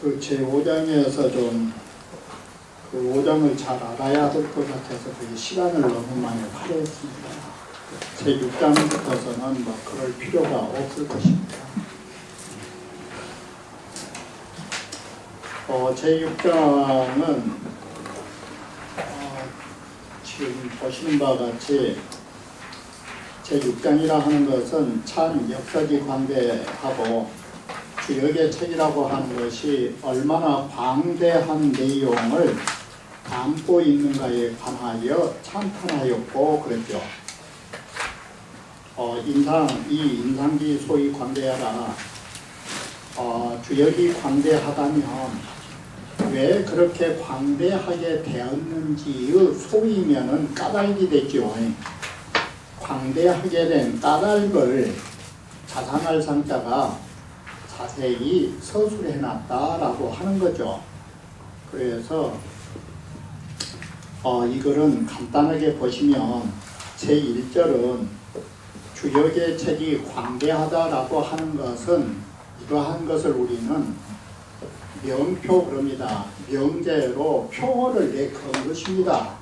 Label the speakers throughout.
Speaker 1: 그 제5장에서 좀 그 5장을 잘 알아야 될 것 같아서 그게 시간을 너무 많이 할애했습니다. 제6장부터서는 뭐 그럴 필요가 없을 것입니다. 제6장은 지금 보시는 바와 같이 제6장이라 하는 것은 참 역사기 광대하고 주역의 책이라고 하는 것이 얼마나 광대한 내용을 담고 있는가에 관하여 찬탄하였고 그랬죠. 이 인상기 소위 광대하라. 주역이 광대하다면 왜 그렇게 광대하게 되었는지의 소위면은 까닭이 됐죠. 광대하게 된 까닭을 자산할 상자가 자세히 서술해놨다라고 하는 거죠. 그래서 이거는 간단하게 보시면 제1절은 주역의 책이 광대하다라고 하는 것은 이러한 것을 우리는 명표 그럽니다. 명제로 표어를 내건 것입니다.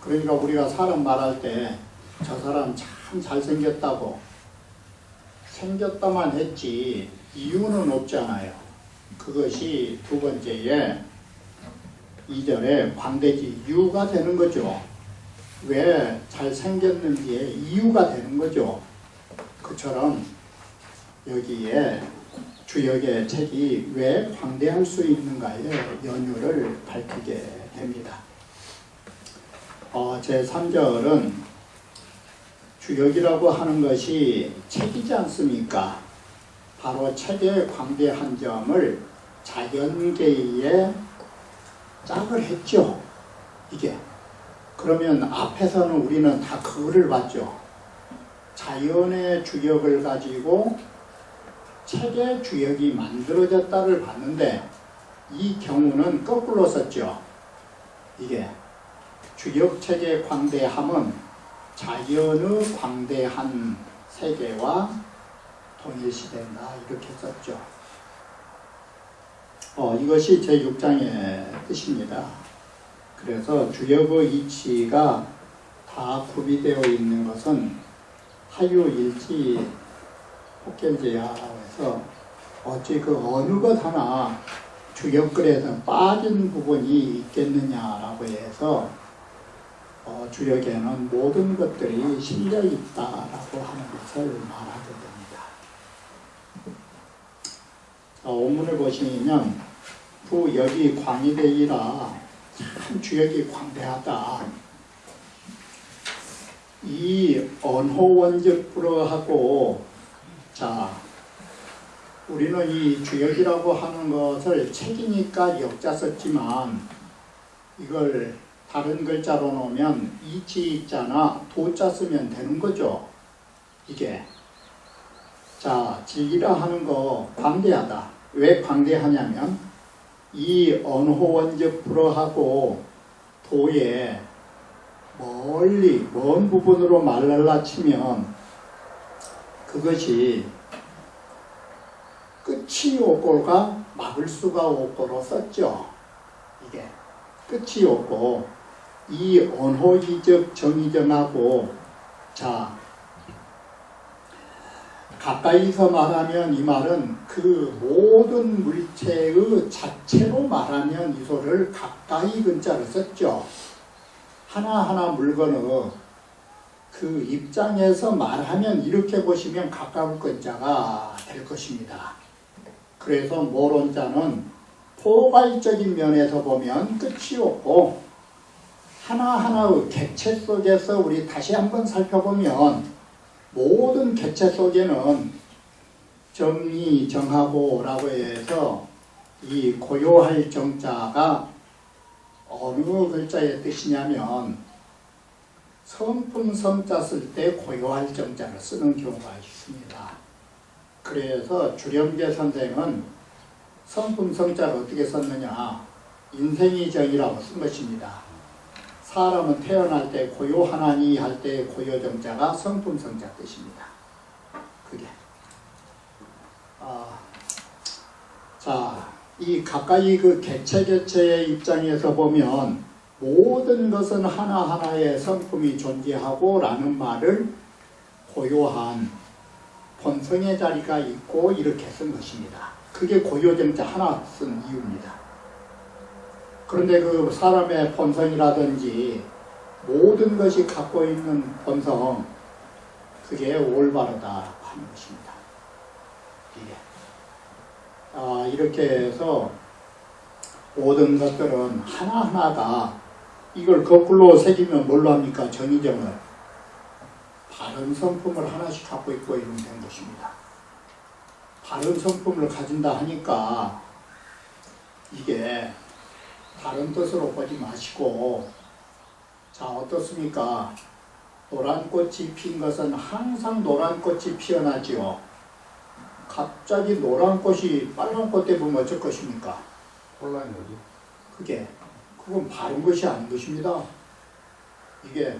Speaker 1: 그러니까 우리가 사람 말할 때 저 사람 참 잘생겼다고 생겼다만 했지 이유는 없잖아요. 그것이 두 번째에 2절에 광대지 이유가 되는 거죠. 왜 잘생겼는지의 이유가 되는 거죠. 그처럼 여기에 주역의 책이 왜 광대할 수 있는가의 연유를 밝히게 됩니다. 제3절은 주역이라고 하는 것이 책이지 않습니까? 바로 책의 광대한 점을 자연계에 짝을 했죠. 이게. 그러면 앞에서는 우리는 다 그거를 봤죠. 자연의 주역을 가지고 책의 주역이 만들어졌다를 봤는데 이 경우는 거꾸로 썼죠. 이게 주역책의 광대함은 자연의 광대한 세계와 동일시된다 이렇게 썼죠. 이것이 제6장의 뜻입니다. 그래서 주역의 이치가 다 구비되어 있는 것은 하유일지 혹견제야라고 해서 어찌 그 어느 것 하나 주역글에서 빠진 부분이 있겠느냐라고 해서 주역에는 모든 것들이 실려 있다라고 하는 것을 말하게 됩니다. 원문을 보시면 부역이 광이되이라 참 주역이 광대하다. 이 언호원적불어하고 자 우리는 이 주역이라고 하는 것을 책이니까 역자 썼지만 이걸 다른 글자로 놓으면 이치자나 도자 쓰면 되는 거죠. 이게 자 질기라 하는 거 광대하다. 왜 광대하냐면 이 언호원적 불어하고 도에 멀리 먼 부분으로 말랄라 치면 그것이 끝이 없고가 막을 수가 없고로 썼죠. 이게 끝이 없고 이 언호이적 정의정하고 자 가까이서 말하면 이 말은 그 모든 물체의 자체로 말하면 이 소를 가까이 근자를 썼죠. 하나하나 물건의 그 입장에서 말하면 이렇게 보시면 가까울 근자가 될 것입니다. 그래서 모론자는 포괄적인 면에서 보면 끝이 없고 하나하나의 객체 속에서 우리 다시 한번 살펴보면 모든 객체 속에는 정의, 정하고 라고 해서 이 고요할 정자가 어느 글자의 뜻이냐면 성품 성자 쓸 때 고요할 정자를 쓰는 경우가 있습니다. 그래서 주렴계 선생은 성품 성자를 어떻게 썼느냐 인생이 정이라고 쓴 것입니다. 사람은 태어날 때 고요하나니 할 때 고요정자가 성품성자 뜻입니다. 그게 자 이 가까이 그 개체의 입장에서 보면 모든 것은 하나하나의 성품이 존재하고 라는 말을 고요한 본성의 자리가 있고 이렇게 쓴 것입니다. 그게 고요정자 하나 쓴 이유입니다. 그런데 그 사람의 본성이라든지 모든 것이 갖고 있는 본성, 그게 올바르다라고 하는 것입니다. 이게. 이렇게 해서 모든 것들은 하나하나가 이걸 거꾸로 새기면 뭘로 합니까? 정의정을. 바른 성품을 하나씩 갖고 있고 이러면 된 것입니다. 바른 성품을 가진다 하니까 이게 다른 뜻으로 보지 마시고, 자, 어떻습니까? 노란 꽃이 핀 것은 항상 노란 꽃이 피어나지요. 갑자기 노란 꽃이 빨간 꽃 되면 어쩔 것입니까?
Speaker 2: 혼란인 거지.
Speaker 1: 그건 바른 것이 아닌 것입니다. 이게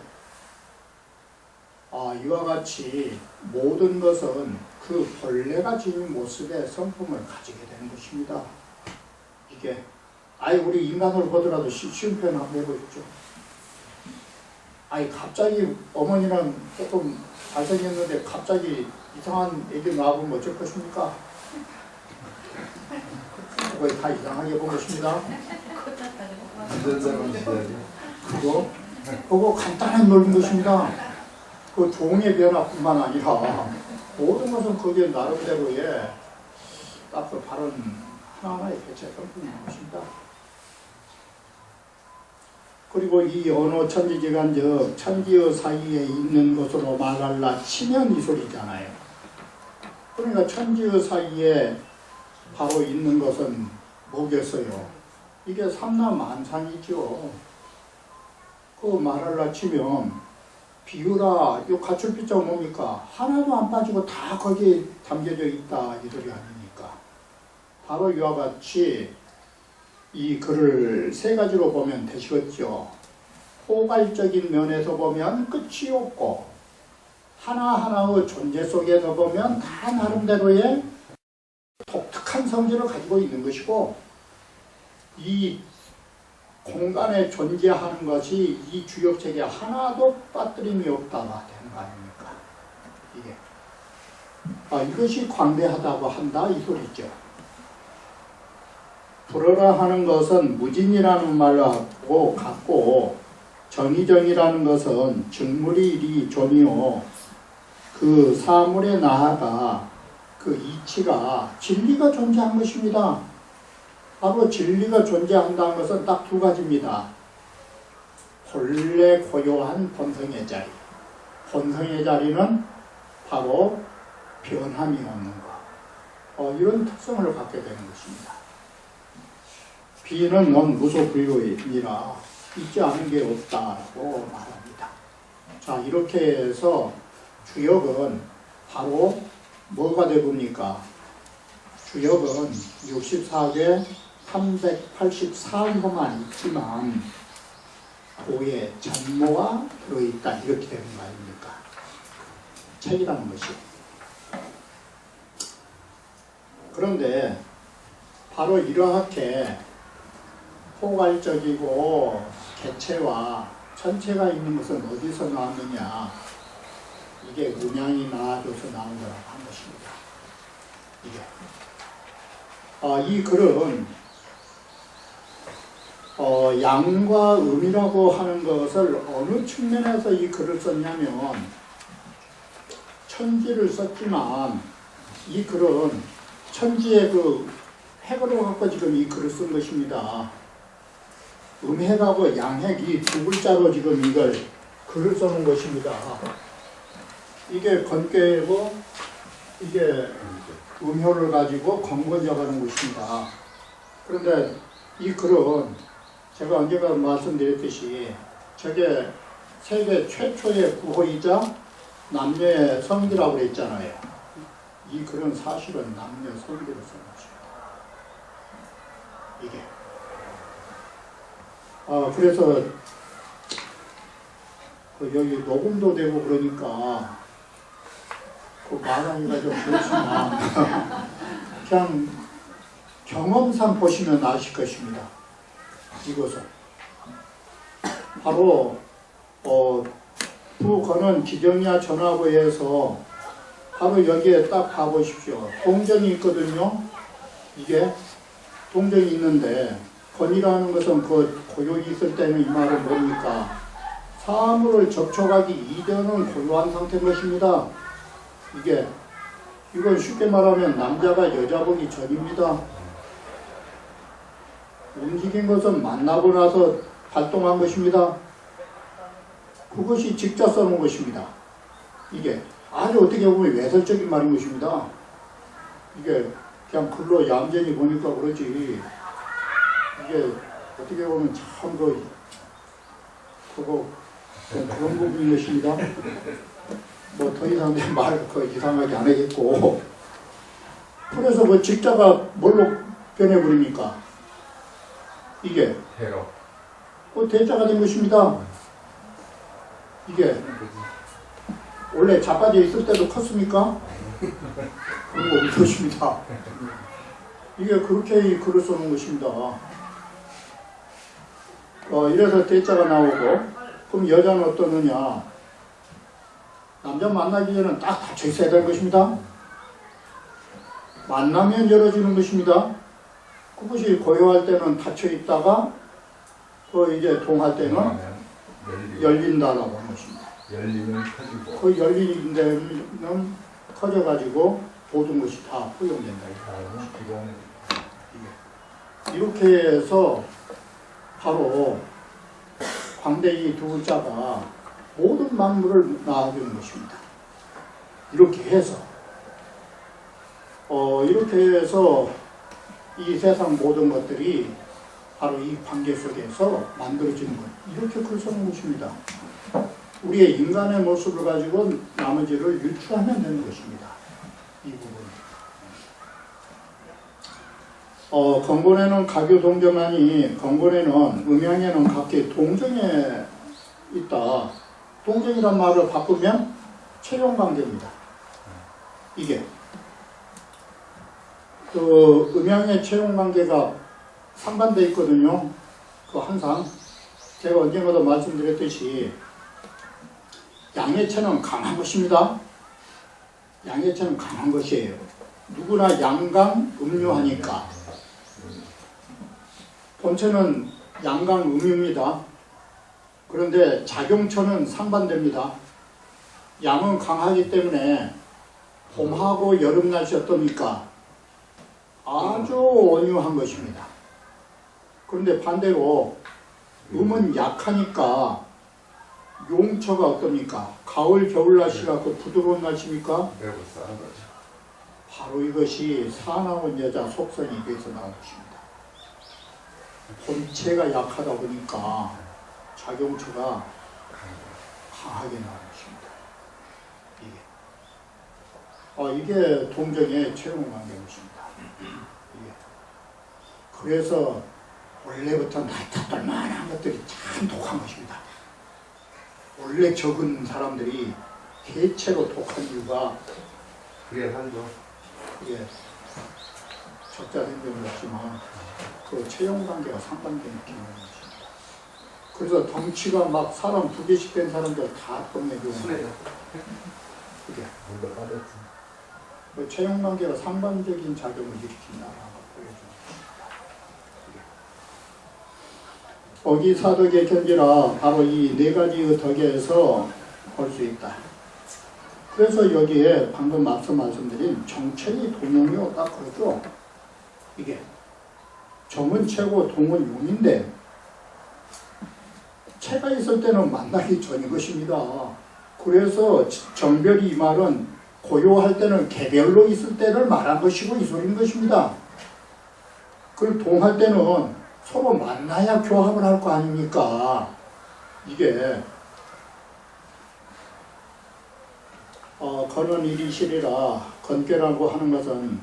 Speaker 1: 이와 같이 모든 것은 그 본래가 지닌 모습의 성품을 가지게 되는 것입니다. 이게 우리 인간을 보더라도 쉬운 표현 한번 해보십시오. 갑자기 어머니는 조금 잘생겼는데 갑자기 이상한 애기 나와보면 어쩔 것입니까? 거의 다 이상하게 본 것입니다. 그거 간단한 논리인 것입니다. 그 종의 변화뿐만 아니라 모든 것은 거기에 나름대로의 딱 그 바른 하나하나의 개체 성품인 것입니다. 그리고 이 언어 천지지간적 천지의 사이에 있는 것으로 말할라 치면 이 소리잖아요. 그러니까 천지의 사이에 바로 있는 것은 뭐겠어요? 이게 삼라만상이죠. 그 말할라 치면 비유라, 이 가출비자가 뭡니까? 하나도 안 빠지고 다 거기에 담겨져 있다 이 소리 아닙니까? 바로 이와 같이 이 글을 세 가지로 보면 되시겠죠. 포괄적인 면에서 보면 끝이 없고, 하나하나의 존재 속에서 보면 다 나름대로의 독특한 성질을 가지고 있는 것이고, 이 공간에 존재하는 것이 이 주역책에 하나도 빠뜨림이 없다가 되는 거 아닙니까? 이게. 이것이 광대하다고 한다 이 소리죠. 불어라 하는 것은 무진이라는 말하고 같고, 정의정이라는 것은 증물이 이리 존이요. 그 사물에 나아가 그 이치가 진리가 존재한 것입니다. 바로 진리가 존재한다는 것은 딱 두 가지입니다. 본래 고요한 본성의 자리. 본성의 자리는 바로 변함이 없는 것. 이런 특성을 갖게 되는 것입니다. 비는 무소불위이니라 있지 않은 게 없다라고 말합니다. 자, 이렇게 해서 주역은 바로 뭐가 되봅니까? 주역은 64개 384호만 있지만 고의 전모가 들어있다 이렇게 되는 거 아닙니까? 책이라는 것이. 그런데 바로 이렇게 포괄적이고 개체와 전체가 있는 것은 어디서 나왔느냐? 이게 음양이 나와줘서 나온 거라고 한 것입니다. 이게. 이 글은 양과 음이라고 하는 것을 어느 측면에서 이 글을 썼냐면, 천지를 썼지만 이 글은 천지의 그 핵으로 갖고 지금 이 글을 쓴 것입니다. 음핵하고 양핵 이 두 글자로 지금 이걸 글을 써놓은 것입니다. 이게 건괴고 이게 음효를 가지고 건거져가는 것입니다. 그런데 이 글은 제가 언젠가 말씀드렸듯이 저게 세계 최초의 구호이자 남녀의 성기라고 그랬잖아요. 이 글은 사실은 남녀 성기를 쓴 것입니다. 이게. 그래서 여기 녹음도 되고 그러니까 말하기가 좀 그렇지만 그냥 경험상 보시면 아실 것입니다. 이것은 바로 부거는 기정이야 전화부에서 바로 여기에 딱 봐보십시오. 동정이 있거든요. 이게 동정이 있는데 건이라는 것은 그 고요히 있을 때는 이 말은 뭡니까? 사물을 접촉하기 이전은 고요한 상태인 것입니다. 이건 쉽게 말하면 남자가 여자 보기 전입니다. 움직인 것은 만나고 나서 발동한 것입니다. 그것이 직접 써놓은 것입니다. 이게 아주 어떻게 보면 외설적인 말인 것입니다. 이게 그냥 글로 얌전히 보니까 그러지. 이게 어떻게 보면 참 그런 부분인 것입니다. 뭐 더 이상 말 이상하게 안 하겠고. 그래서 그 직자가 뭘로 변해버립니까? 이게
Speaker 2: 대로.
Speaker 1: 대자가 된 것입니다. 이게 원래 자빠져 있을 때도 컸습니까? 그런 거 없는 것입니다. 이게 그렇게 글을 써놓은 것입니다. 이래서 대자가 나오고, 그럼 여자는 어떠느냐? 남자 만나기 전에는 딱 닫혀 있어야 될 것입니다. 만나면 열어지는 것입니다. 그것이 고요할 때는 닫혀 있다가, 이제 동할 때는 열린다라고 하는 것입니다.
Speaker 2: 열리면 커지고.
Speaker 1: 그 열리는 데는 커져가지고 모든 것이 다 포용된다. 이렇게 해서 바로 광대이 두 자가 모든 만물을 낳아주는 것입니다. 이렇게 해서 이 세상 모든 것들이 바로 이 관계 속에서 만들어지는 것. 이렇게 글 써놓은 것입니다. 우리의 인간의 모습을 가지고 나머지를 유추하면 되는 것입니다. 이 부분. 건곤에는 가교 동정하니 건곤에는 음양에는 각기 동정에 있다. 동정이란 말을 바꾸면 채용관계입니다. 이게 음양의 채용관계가 상반되어 있거든요. 항상 제가 언젠가도 말씀드렸듯이 양해체는 강한 것입니다. 양해체는 강한 것이에요. 누구나 양강 음유하니까. 본체는 양강 음유입니다. 그런데 작용처는 상반됩니다. 양은 강하기 때문에 봄하고 여름 날씨 어떻습니까? 아주 온유한 것입니다. 그런데 반대로 음은 약하니까 용처가 어떻습니까? 가을, 겨울 날씨가 그 부드러운 날씨입니까? 바로 이것이 사나운 여자 속성이 여기서 나온 것입니다. 본체가 약하다 보니까 작용처가 강하게 나온 것입니다. 이게 동정의 채용관계인 것입니다. 그래서 원래부터 나타날 만한 것들이 참 독한 것입니다. 원래 적은 사람들이 대체로 독한 이유가
Speaker 2: 그게 한죠.
Speaker 1: 그게 적자 생명은 없지만 그 채용관계가 상반된 느낌인 것입니다. 그래서 덩치가 막 사람 2개씩 된 사람들 다 뽐내고 그게 그 채용관계가 상반적인 작용을 일으킨다라고 보여줍니다. 어기사덕의 견지라 바로 이 4가지의 덕에서 볼 수 있다. 그래서 여기에 방금 앞서 말씀드린 정체의 동용이요 딱 그렇죠. 이게 정은 체고 동은 용인데 체가 있을 때는 만나기 전인 것입니다. 그래서 정별이 이 말은 고요할 때는 개별로 있을 때를 말한 것이고 이 소리인 것입니다. 그걸 동할 때는 서로 만나야 교합을 할 거 아닙니까? 이게 건은 일이시리라 건괴라고 하는 것은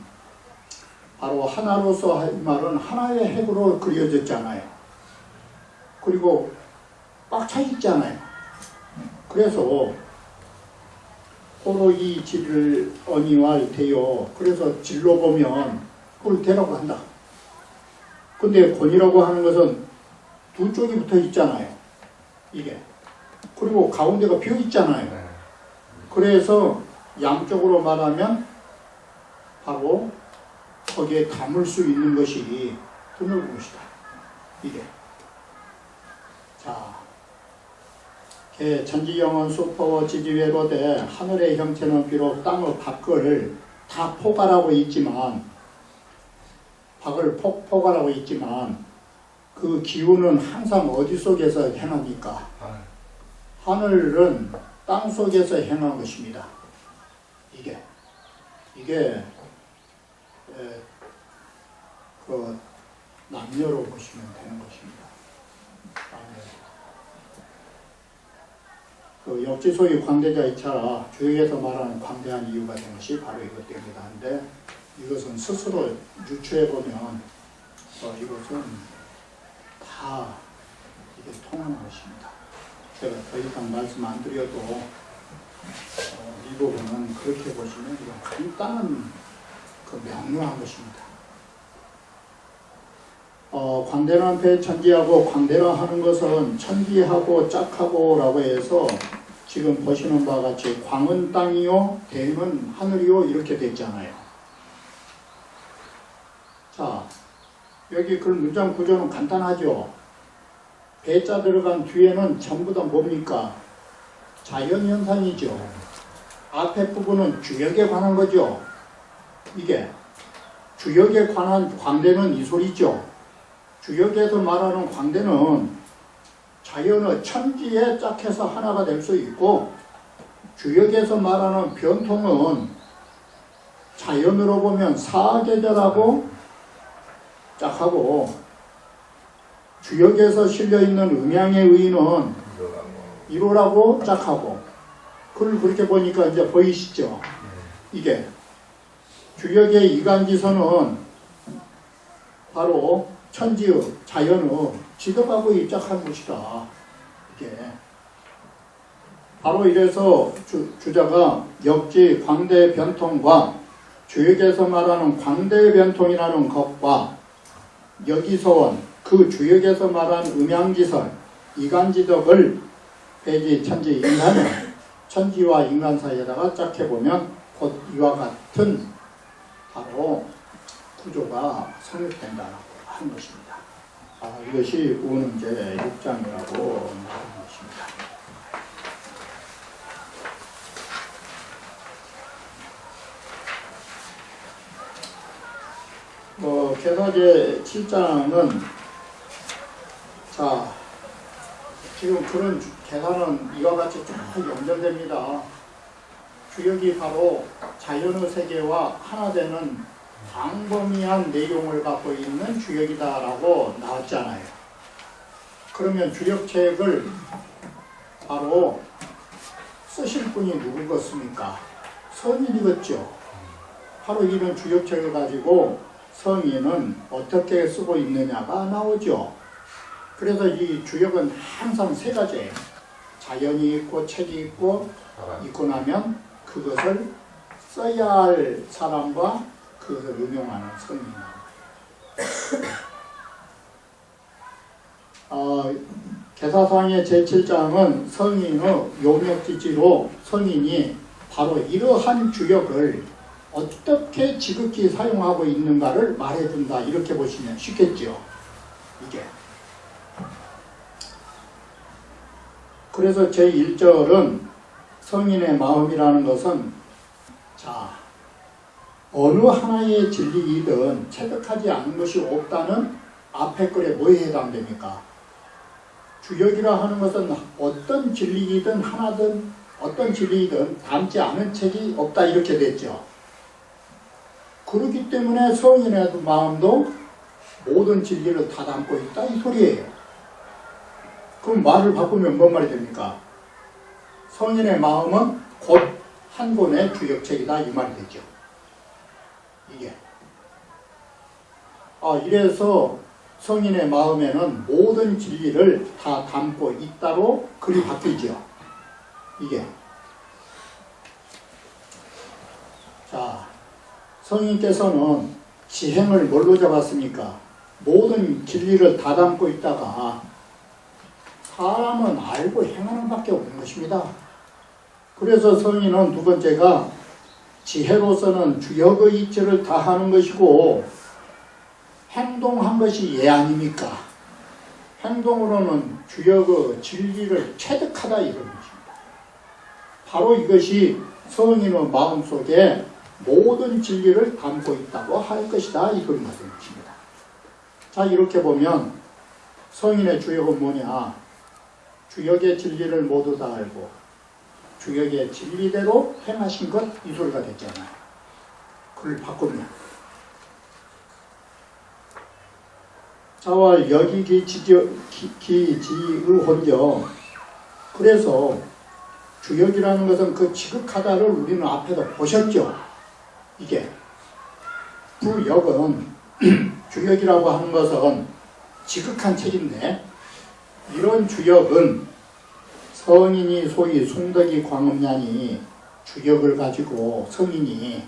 Speaker 1: 바로 하나로서 이 말은 하나의 핵으로 그려졌잖아요. 그리고 꽉 차 있잖아요. 그래서 서로 이 질을 언이와 대요. 그래서 질로 보면 그걸 대라고 한다. 근데 권이라고 하는 것은 두 쪽이 붙어 있잖아요. 이게. 그리고 가운데가 비어 있잖아요.
Speaker 2: 네.
Speaker 1: 그래서 양쪽으로 말하면 바로 거기에 담을 수 있는 것이 드넓은 것이다. 이게. 자, 개 천지영은 수포 지지외로되 하늘의 형체는 비록 땅의 밖을 다 포괄하고 있지만 밖을 포괄하고 있지만 그 기운은 항상 어디 속에서 행합니까?
Speaker 2: 아,
Speaker 1: 하늘은 땅 속에서 행한 것입니다. 이게 그 남녀로 보시면 되는 것입니다. 그 역지소위 광대자 이차라 주역에서 말하는 광대한 이유가 된 것이 바로 이것 때문이다 하는데 이것은 스스로 유추해 보면 이것은 다 이게 통하는 것입니다. 제가 더 이상 말씀 안 드려도 이 부분은 그렇게 보시면 이건 간단한 그 명료한 것입니다. 광대란 배 천지하고 광대라 하는 것은 천지하고 짝하고 라고 해서 지금 보시는 바와 같이 광은 땅이요 대는 하늘이요 이렇게 됐잖아요. 자, 여기 그 문장 구조는 간단하죠. 배자 들어간 뒤에는 전부 다 뭡니까? 자연현상이죠. 앞에 부분은 주역에 관한 거죠. 이게 주역에 관한 광대는 이 소리죠. 주역에서 말하는 광대는 자연의 천지에 짝해서 하나가 될 수 있고 주역에서 말하는 변통은 자연으로 보면 사계절하고 짝하고 주역에서 실려있는 음양의 의는 일호라고 짝하고 그걸 그렇게 보니까 이제 보이시죠? 이게 주역의 이간지선은 바로 천지의 자연의 지덕하고 입작한 것이다. 이게 바로 이래서 주자가 역지 광대 변통과 주역에서 말하는 광대 변통이라는 것과 여기서 온 그 주역에서 말한 음양지설 이간지덕을 배지 천지 인간을 천지와 인간 사이에다가 짝해보면 곧 이와 같은 바로 구조가 성립된다는 하는 것입니다. 이것이 우는제 6장이라고 말하는 것입니다. 계사제 7장은 자 지금 그런 계산은 이와 같이 쭉 연결됩니다. 주역이 바로 자연의 세계와 하나 되는 광범위한 내용을 갖고 있는 주역이다라고 나왔잖아요. 그러면 주역책을 바로 쓰실 분이 누구겠습니까? 성인이겠죠. 바로 이런 주역책을 가지고 성인은 어떻게 쓰고 있느냐가 나오죠. 그래서 이 주역은 항상 세 가지예요. 자연이 있고 책이 있고 나면 그것을 써야 할 사람과 그것을 응용하는 성인. 계사상의 제7장은 성인의 용역지지로 성인이 바로 이러한 주역을 어떻게 지극히 사용하고 있는가를 말해준다. 이렇게 보시면 쉽겠죠. 이게. 그래서 제1절은 성인의 마음이라는 것은 자 어느 하나의 진리이든 체득하지 않은 것이 없다는 앞에 글에 뭐에 해당됩니까? 주역이라 하는 것은 어떤 진리이든 하나든 어떤 진리이든 담지 않은 책이 없다 이렇게 됐죠. 그렇기 때문에 성인의 마음도 모든 진리를 다 담고 있다 이 소리예요. 그럼 말을 바꾸면 뭔 말이 됩니까? 성인의 마음은 곧 한 권의 주역책이다 이 말이 되죠. 이게 이래서 성인의 마음에는 모든 진리를 다 담고 있다로 글이 바뀌죠. 이게 자 성인께서는 지행을 뭘로 잡았습니까? 모든 진리를 다 담고 있다가 사람은 알고 행하는 밖에 없는 것입니다. 그래서 성인은 두 번째가 지혜로서는 주역의 이치를 다하는 것이고 행동한 것이 예 아닙니까? 행동으로는 주역의 진리를 체득하다 이런 것입니다. 바로 이것이 성인의 마음속에 모든 진리를 담고 있다고 할 것이다 이런 것입니다. 자, 이렇게 보면 성인의 주역은 뭐냐? 주역의 진리를 모두 다 알고 주역의 진리대로 행하신 것 이 소리가 됐잖아요. 그걸 바꾸면 자왈 여기기 기지의혼정. 그래서 주역이라는 것은 그 지극하다를 우리는 앞에서 보셨죠. 이게 부역은 주역이라고 하는 것은 지극한 책인데 이런 주역은 성인이 소위 숭덕이 광업냐니 주역을 가지고 성인이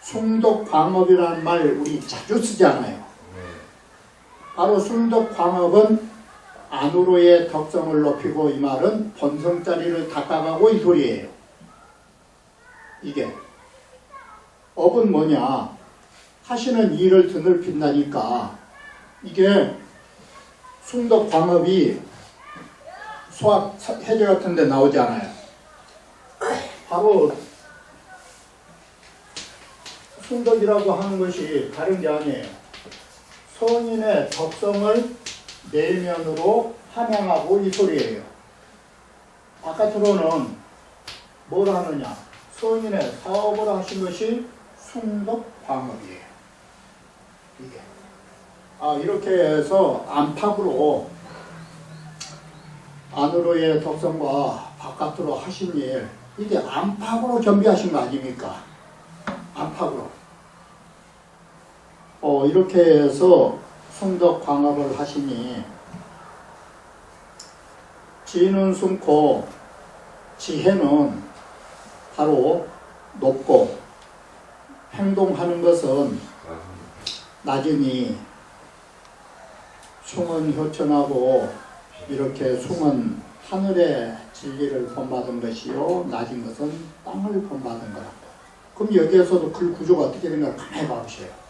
Speaker 1: 숭덕광업이라는 말 우리 자주 쓰잖아요. 바로 숭덕광업은 안으로의 덕성을 높이고 이 말은 본성자리를 닦아가고 이 소리예요. 이게 업은 뭐냐? 하시는 일을 드넓힌다니까 이게 숭덕광업이 수학 해제 같은 데 나오지 않아요. 바로 숭덕이라고 하는 것이 다른 게 아니에요. 성인의 덕성을 내면으로 함양하고 이 소리예요. 바깥으로는 뭘 하느냐? 성인의 사업을 하신 것이 숭덕광업이에요. 이게. 이렇게 해서 안팎으로 안으로의 덕성과 바깥으로 하신 일, 이게 안팎으로 겸비하신 거 아닙니까? 안팎으로. 이렇게 해서 숭덕광업을 하시니 지는 숨고 지혜는 바로 높고 행동하는 것은 낮으니 숭은 효천하고 이렇게 숭은 하늘의 진리를 본받은 것이요 낮은 것은 땅을 본받은 거라고. 그럼 여기에서도 그 구조가 어떻게 되는가 가만히 봐보세요.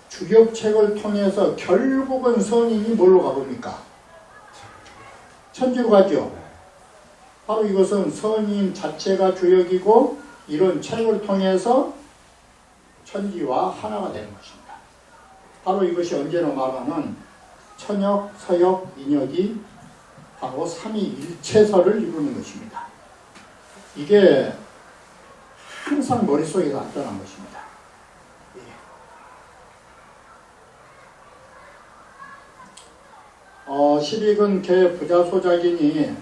Speaker 1: 주역책을 통해서 결국은 성인이 뭘로 가봅니까? 천지로 가죠. 바로 이것은 성인 자체가 주역이고 이런 책을 통해서 천지와 하나가 되는 것입니다. 바로 이것이 언제나 말하는 천역, 서역, 인역이 바로 삼위일체설을 이루는 것입니다. 이게 항상 머릿속에 나타난 것입니다. 십익은 개 부자소작이니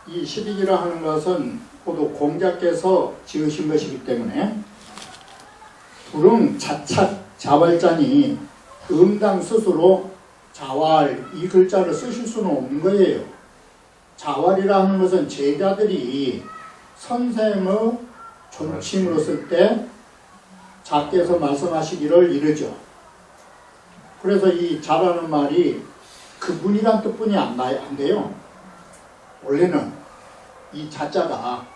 Speaker 1: 이 십익이라 하는 것은 모두 공자께서 지으신 것이기 때문에 불응 자착 자왈자니 음당 스스로 자왈 이 글자를 쓰실 수는 없는 거예요. 자왈이라 하는 것은 제자들이 선생의 존칭으로 쓸 때 자께서 말씀하시기를 이르죠. 그래서 이 자라는 말이 그분이란 뜻뿐이 안 돼요. 원래는 이 자자가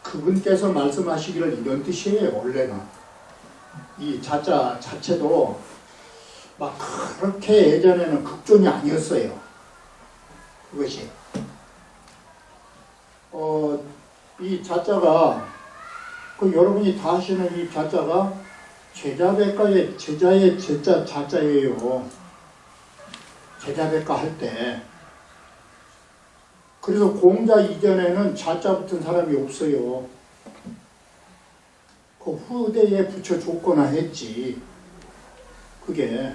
Speaker 1: 그분께서 말씀하시기를 이런 뜻이에요. 원래는 이 자자 자체도 막 그렇게 예전에는 극존이 아니었어요. 그것이 이 자자가 여러분이 다 아시는 이 자자가 제자백과의 제자의 제자 자자예요. 제자백과 할 때. 그래서 공자 이전에는 자자 붙은 사람이 없어요. 그 후대에 붙여줬거나 했지. 그게.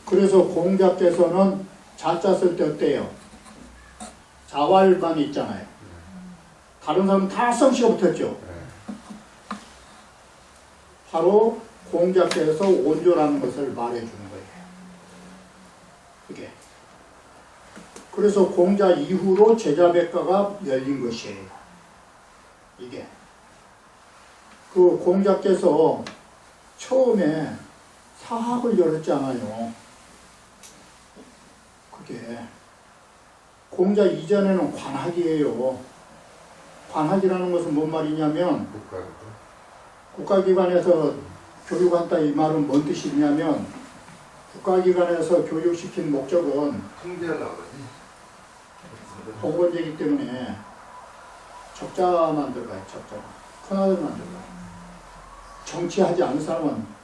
Speaker 1: 그래서 공자께서는 자자 쓸 때 어때요? 자왈만 있잖아요. 다른 사람은 다 성씨가 붙었죠. 바로 공자께서 온조라는 것을 말해주는 거예요. 그게. 그래서 공자 이후로 제자백과가 열린 것이에요. 이게. 그 공자께서 처음에 사학을 열었잖아요. 그게 공자 이전에는 관학이에요. 관학이라는 것은 뭔 말이냐면 국가기관에서 교육한다 이 말은 뭔 뜻이냐면 국가기관에서 교육시킨 목적은 봉건제이기 때문에 적자만 들어가요. 적자. 큰아들만 들어가요. 정치하지 않은 사람은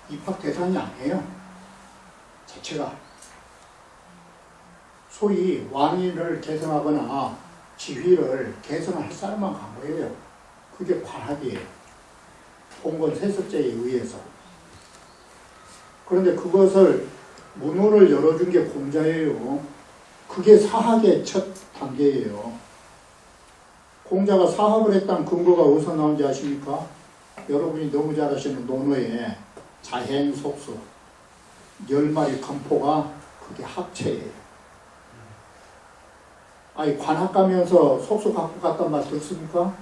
Speaker 1: 입학 대상이 아니에요. 자체가. 소위 왕위를 계승하거나 지위를 계승할 사람만 간 거예요. 그게 관학이에요. 봉건 세습제에 의해서. 그런데 그것을 문호를 열어준 게 공자예요. 그게 사학의 첫 단계예요. 공자가 사학을 했다는 근거가 어디서 나온지 아십니까? 여러분이 너무 잘 아시는 논어에 자행속수 10마리 건포가 그게 학체예요. 아니 관학 가면서 속수 갖고 갔단 말 듣습니까?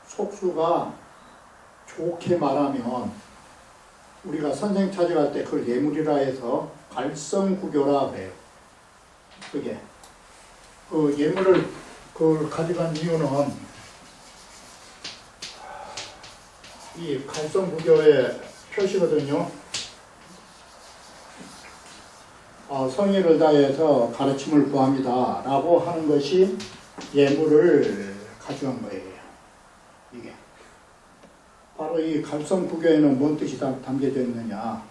Speaker 1: 속수가 좋게 말하면 우리가 선생 찾아갈 때 그걸 예물이라 해서 갈성구교라 그래요. 그게 그 예물을 그걸 가져간 이유는 이 갈성구교의 표시거든요. 성의를 다해서 가르침을 구합니다 라고 하는 것이 예물을 가져간 거예요. 이게 바로 이 갈성구교에는 뭔 뜻이 담겨져 있느냐,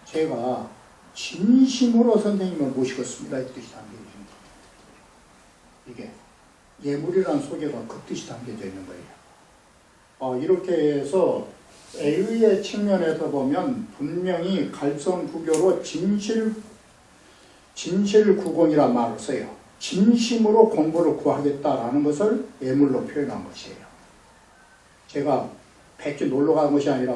Speaker 1: 제가 진심으로 선생님을 모시겠습니다 이 뜻이 담겨져 있는 거예요. 이게 예물이라는 소개가 그 뜻이 담겨져 있는 거예요. 이렇게 해서 A의 측면에서 보면 분명히 갈성구교로 진실구공이란 말을 써요. 진심으로 공부를 구하겠다라는 것을 예물로 표현한 것이에요. 제가 백지 놀러 간 것이 아니라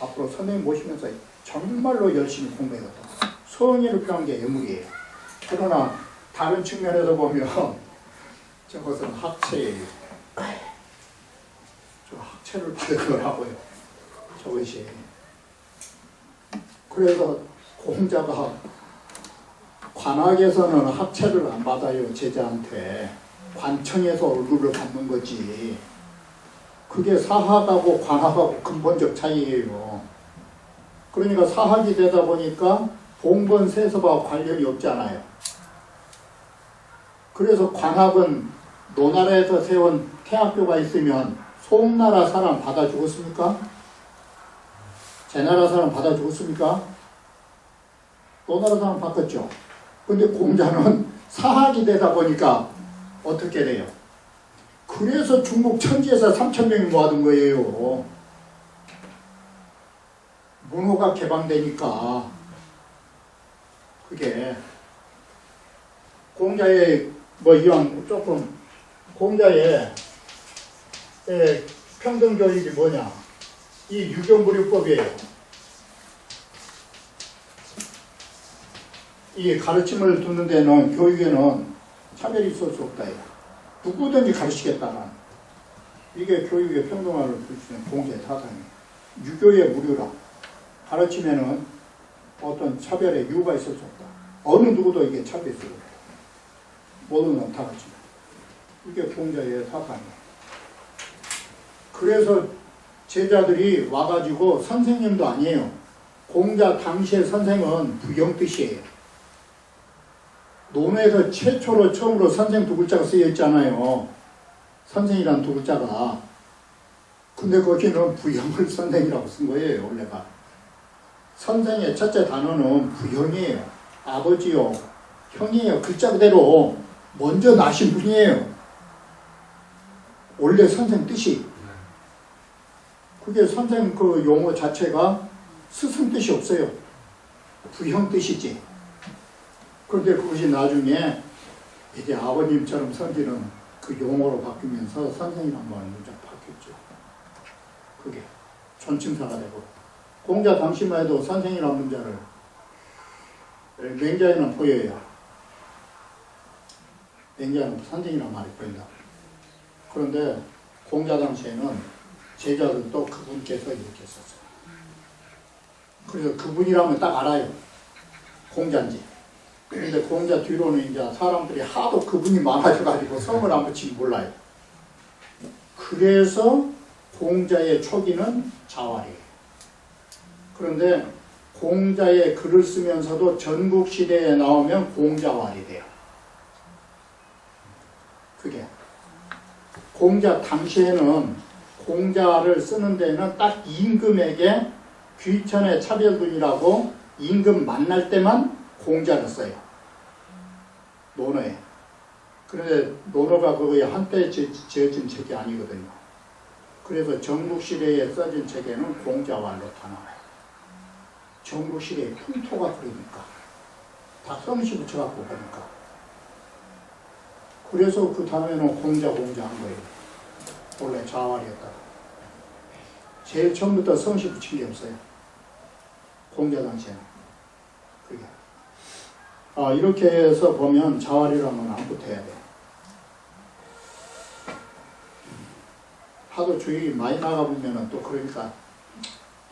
Speaker 1: 앞으로 선생님 모시면서 정말로 열심히 공부해야겠다. 성의를 표한 게 예물이에요. 그러나 다른 측면에서 보면 저것은 학체예요. 저 학체를 받은 거라고요. 저것이. 그래서 공자가 관학에서는 학체를 안 받아요. 제자한테. 관청에서 얼굴을 받는 거지. 그게 사학하고 관학하고 근본적 차이예요. 그러니까 사학이 되다 보니까 봉건 세습하고 관련이 없잖아요. 그래서 관학은 노나라에서 세운 태학교가 있으면 송나라 사람 받아 주었습니까? 제나라 사람 받아 주었습니까? 노나라 사람 바꿨죠. 근데 공자는 사학이 되다 보니까 어떻게 돼요? 그래서 중국 천지에서 3,000명이 모아둔 거예요. 문호가 개방되니까. 그게 공자의 이왕 조금 공자의 평등교육이 뭐냐? 이 유교무류법이에요. 이 가르침을 두는 데는 교육에는 차별이 있을 수 없다. 누구든지 가르치겠다는 이게 교육의 평등화를 주시는 공자의 사상이에요. 유교의 무료라. 가르치면은 어떤 차별의 이유가 있을 수 없다. 어느 누구도 이게 차별이 있을 수 없다. 모든 건 다 가르치면. 이게 공자의 사상이에요. 그래서 제자들이 와가지고 선생님도 아니에요. 공자 당시의 선생은 부영뜻이에요. 논어에서 최초로 처음으로 선생 두 글자가 쓰여 있잖아요. 선생이란 두 글자가. 근데 거기는 부영을 선생이라고 쓴 거예요. 원래가. 선생의 첫째 단어는 부영이에요. 아버지요, 형이에요. 글자 그대로 먼저 나신 분이에요. 원래 선생 뜻이. 그게 선생 그 용어 자체가 스승 뜻이 없어요. 부형 뜻이지. 그런데 그것이 나중에 이제 아버님처럼 섬기는 그 용어로 바뀌면서 선생이란 말은 문자 바뀌었죠. 그게 존칭사가 되고. 공자 당시만 해도 선생이란 문자를 맹자에는 보여요. 맹자는 선생이란 말이 보인다. 그런데 공자 당시에는 제자들도 그분께서 이렇게 썼어요. 그래서 그분이라면 딱 알아요. 공자인지. 근데 공자 뒤로는 이제 사람들이 하도 그분이 많아져가지고 성을 안 붙이면 몰라요. 그래서 공자의 초기는 자활이에요. 그런데 공자의 글을 쓰면서도 전국시대에 나오면 공자활이 돼요. 그게. 공자 당시에는 공자를 쓰는 데는 딱 임금에게 귀천의 차별군이라고 임금 만날 때만 공자를 써요. 논어에. 그런데 논어가 그거에 한때 지어진 책이 아니거든요. 그래서 전국시대에 써진 책에는 공자활로 다 나와요. 전국시대의 풍토가 그러니까. 다 성씨 붙여갖고 그러니까. 그래서 그 다음에는 공자 한 거예요. 원래 자활이었다가. 제일 처음부터 성씨 붙인 게 없어요. 공자 당시에는. 그게. 이렇게 해서 보면 자활이라면 안 붙어야 돼. 하도 주의 많이 나가보면은 또 그러니까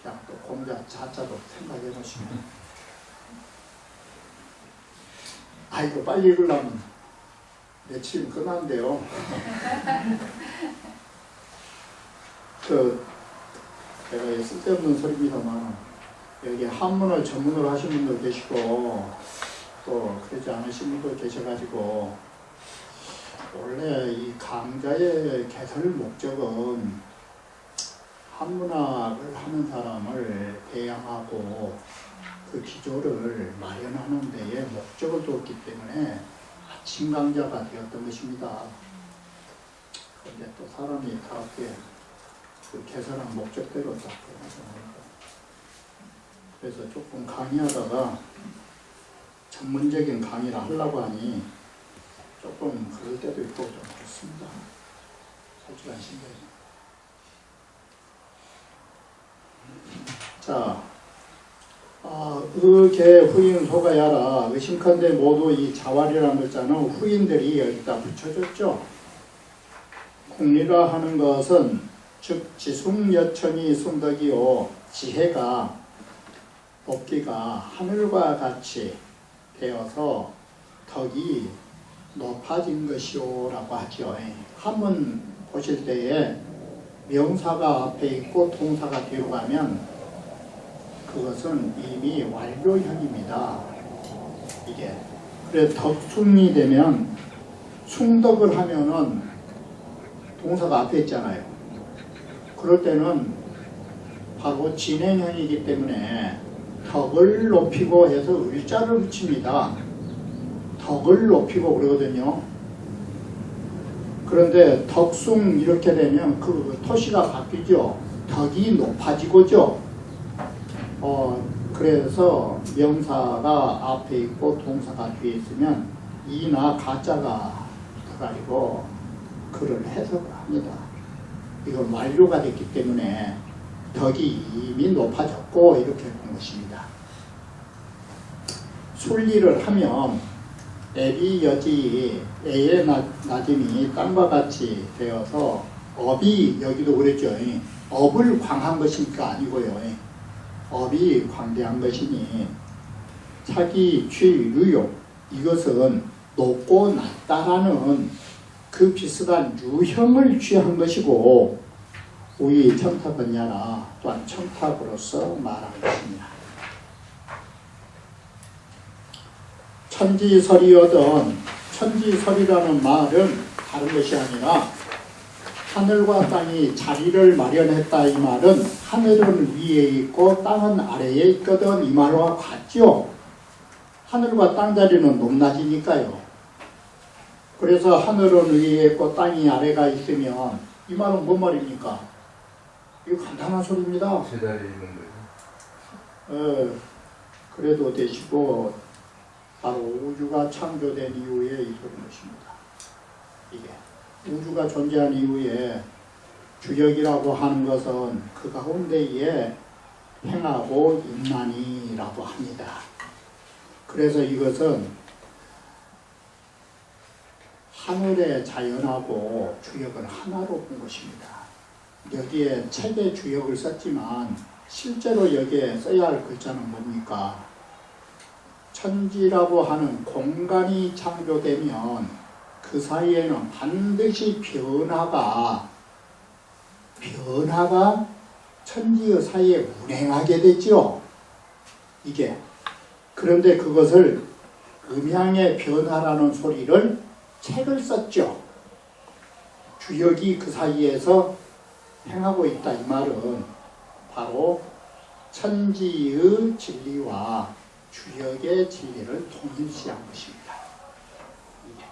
Speaker 1: 그냥 또 공자 자자도 생각해 보시면. 이거 빨리 읽으려면 며칠 끝난대요. 내가 쓸데없는 소리입니다만 여기 한문을 전문으로 하신 분도 계시고 또 그러지 않으신 분도 계셔가지고 원래 이 강좌의 개설 목적은 한문학을 하는 사람을 배양하고 그 기조를 마련하는 데에 목적을 두었기 때문에 아침 강좌가 되었던 것입니다. 그런데 또 사람이 그렇게 그 개설한 목적대로 딱 그래서 조금 강의하다가 전문적인 강의를 하려고 하니 조금 그럴 때도 있고 좀 그렇습니다. 솔직한 심정이. 자, 의계 후인 소가야라. 의심컨대 모두 이 자활이라는 글자는 후인들이 여기다 붙여줬죠. 국리라 하는 것은 즉 지숭여천이 순덕이요 지혜가 법기가 하늘과 같이 되어서 덕이 높아진 것이요 라고 하죠. 한문 보실 때에 명사가 앞에 있고 동사가 뒤로 가면 그것은 이미 완료형입니다. 이게. 그래서 덕숭이 되면 숭덕을 하면은 동사가 앞에 있잖아요. 그럴 때는 바로 진행형이기 때문에 덕을 높이고 해서 을자를 붙입니다. 덕을 높이고 그러거든요. 그런데 덕숭 이렇게 되면 그 토시가 바뀌죠. 덕이 높아지고죠. 그래서 명사가 앞에 있고 동사가 뒤에 있으면 이나 가짜가 붙어가지고 글을 해석을 합니다. 이건 완료가 됐기 때문에 덕이 이미 높아졌고 이렇게 본 것입니다. 순리를 하면 애비 여지 애의 낮음이 땅과 같이 되어서 업이 여기도 그랬죠. 업을 광한 것이니까 아니고요. 업이 광대한 것이니 차기 취유욕 이것은 높고 낮다라는 그 비슷한 유형을 취한 것이고 우리 청탁은야라 또한 청탁으로서 말한 것입니다. 천지설이여든 천지설이라는 말은 다른 것이 아니라 하늘과 땅이 자리를 마련했다 이 말은 하늘은 위에 있고 땅은 아래에 있거든 이 말과 같죠. 하늘과 땅 자리는 높낮이니까요. 그래서 하늘은 위에 있고 땅이 아래가 있으면 이 말은 뭔 말입니까? 이거 간단한 소리입니다.
Speaker 2: 제자리에 있는 거죠.
Speaker 1: 그래도 되시고 바로 우주가 창조된 이후에 이 소리인 것입니다. 이게 우주가 존재한 이후에 주역이라고 하는 것은 그 가운데에 행하고 인난이라고 합니다. 그래서 이것은 하늘의 자연하고 주역을 하나로 본 것입니다. 여기에 책의 주역을 썼지만 실제로 여기에 써야 할 글자는 뭡니까? 천지라고 하는 공간이 창조되면 그 사이에는 반드시 변화가 천지의 사이에 운행하게 되죠. 이게. 그런데 그것을 음양의 변화라는 소리를 책을 썼죠. 주역이 그 사이에서 행하고 있다. 이 말은 바로 천지의 진리와 주역의 진리를 동일시한 것입니다. 이게.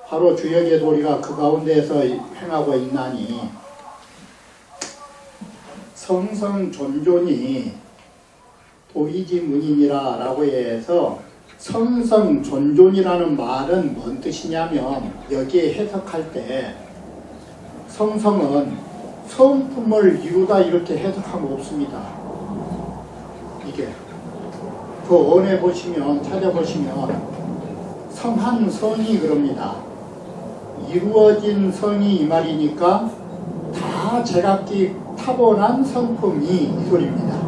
Speaker 1: 바로 주역의 도리가 그 가운데에서 행하고 있나니 성성존존이 도이지문이니라 라고 해서 성성존존이라는 말은 뭔 뜻이냐면 여기에 해석할 때 성성은 성품을 이루다 이렇게 해석하면 없습니다. 이게 그 원에 보시면 찾아보시면 성한 성이 그럽니다. 이루어진 성이 이 말이니까 다 제각기 타고난 성품이 이 소리입니다.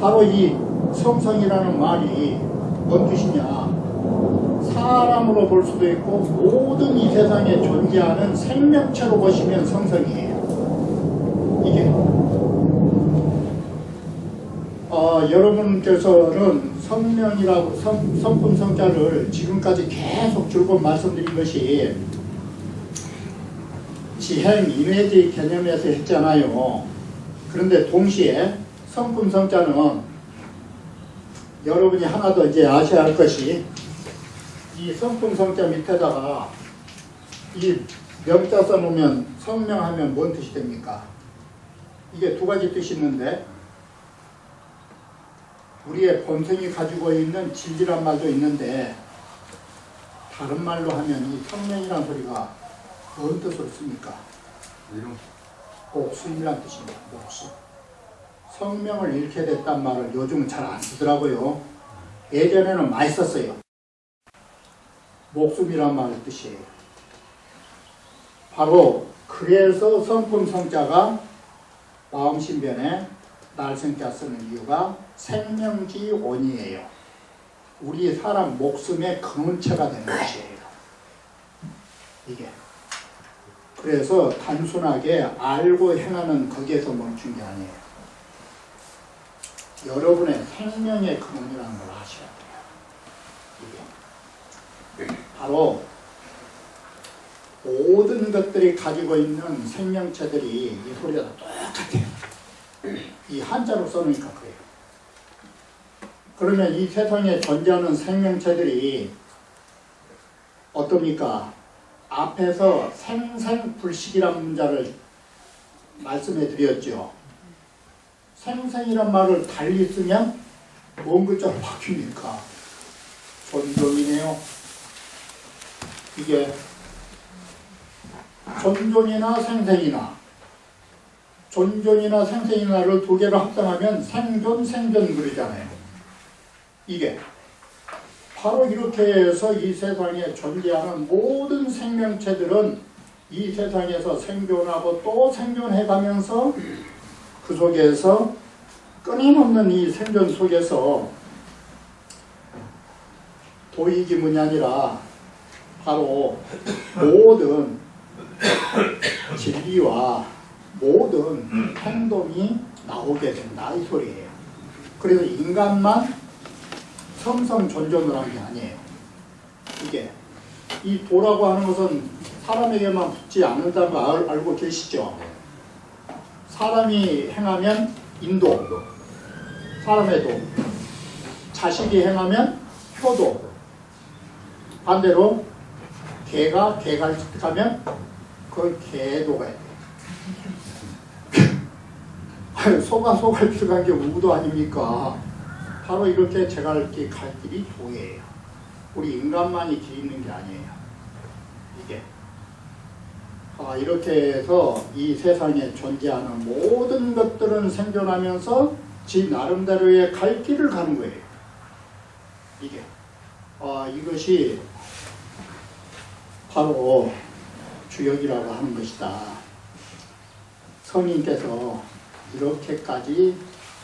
Speaker 1: 바로 이 성성이라는 말이 뭔 뜻이냐? 사람으로 볼 수도 있고 모든 이 세상에 존재하는 생명체로 보시면 성성이에요. 이게 여러분께서는 성명이라고 성품 성자를 지금까지 계속 줄곧 말씀드린 것이 지행 이미지 개념에서 했잖아요. 그런데 동시에 성품 성자는 여러분이 하나 더 이제 아셔야 할 것이 이 성품 성자 밑에다가 이 명자 써놓으면 성명하면 뭔 뜻이 됩니까? 이게 두 가지 뜻이 있는데 우리의 본성이 가지고 있는 진리란 말도 있는데 다른 말로 하면 이 성명이란 소리가 뭔 뜻을 씁니까? 목숨이란 뜻입니다. 목숨. 성명을 잃게 됐단 말을 요즘은 잘 안 쓰더라고요. 예전에는 많이 썼어요. 목숨이란 말의 뜻이에요. 바로 그래서 성품 성자가 마음신변에 날생자 쓰는 이유가 생명지원이에요. 우리 사람 목숨의 근원체가 되는 것이에요. 이게. 그래서 단순하게 알고 행하는 거기에서 멈춘 게 아니에요. 여러분의 생명의 근원이라는 걸 아셔야 돼요. 이게. 바로 모든 것들이 가지고 있는 생명체들이 이 소리가 똑같아요. 이 한자로 써놓으니까 그래요. 그러면 이 세상에 존재하는 생명체들이 어떻습니까? 앞에서 생생불식이라는 문자를 말씀해 드렸죠. 생생이란 말을 달리 쓰면 뭔 글자로 바뀝니까? 존존이네요. 이게 존존이나 생생이나를 두 개를 합성하면 생존 그러잖아요. 이게 바로 이렇게 해서 이 세상에 존재하는 모든 생명체들은 이 세상에서 생존하고 또 생존해가면서 그 속에서 끊임없는 이 생존 속에서 도이지문이 아니라 바로 모든 진리와 모든 행동이 나오게 된다 이 소리예요. 그래서 인간만 성성존존을 한 게 아니에요. 이게 이 도라고 하는 것은 사람에게만 붙지 않는다는 거 알고 계시죠? 사람이 행하면 인도, 사람의 도. 자식이 행하면 효도. 반대로 개가 개갈직하면 그걸 개도가 해요. 소가 소갈직한 게 우도 아닙니까? 바로 이렇게 갈 길이 도예요. 우리 인간만이 길 있는 게 아니에요. 이게 이렇게 해서 이 세상에 존재하는 모든 것들은 생존하면서 지 나름대로의 갈 길을 가는 거예요. 이게 이것이 바로 주역이라고 하는 것이다. 성인께서 이렇게까지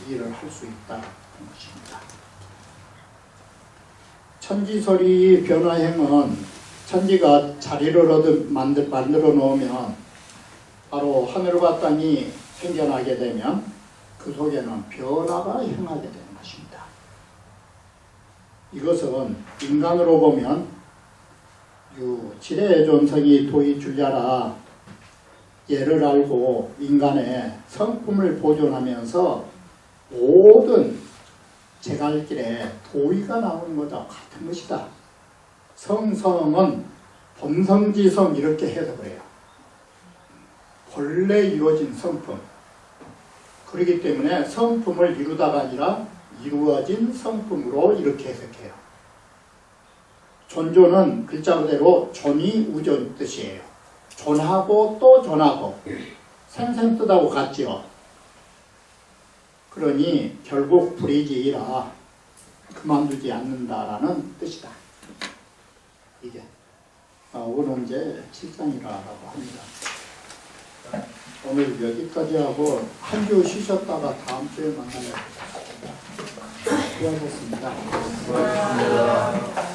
Speaker 1: 일을 할 수 있다는 것입니다. 천지설이 변화행은 천지가 자리를 만들어 놓으면 바로 하늘과 땅이 생겨나게 되면 그 속에는 변화가 행하게 되는 것입니다. 이것은 인간으로 보면 지뢰의 존성이 도의 줄야라 예를 알고 인간의 성품을 보존하면서 모든 제갈길에 도의가 나오는 것과 같은 것이다. 성성은 본성지성 이렇게 해석을 해요. 본래 이루어진 성품. 그렇기 때문에 성품을 이루다가 아니라 이루어진 성품으로 이렇게 해석해요. 존존은 글자 그대로 존이 우존 뜻이에요. 존하고 또 존하고 생생뜻하고 같지요. 그러니 결국 불이지이라 그만두지 않는다라는 뜻이다. 이게 오늘 이제 7장이라고 합니다. 오늘 여기까지 하고 한 주 쉬셨다가 다음 주에 만나요. 수고하셨습니다.
Speaker 2: 수고하셨습니다.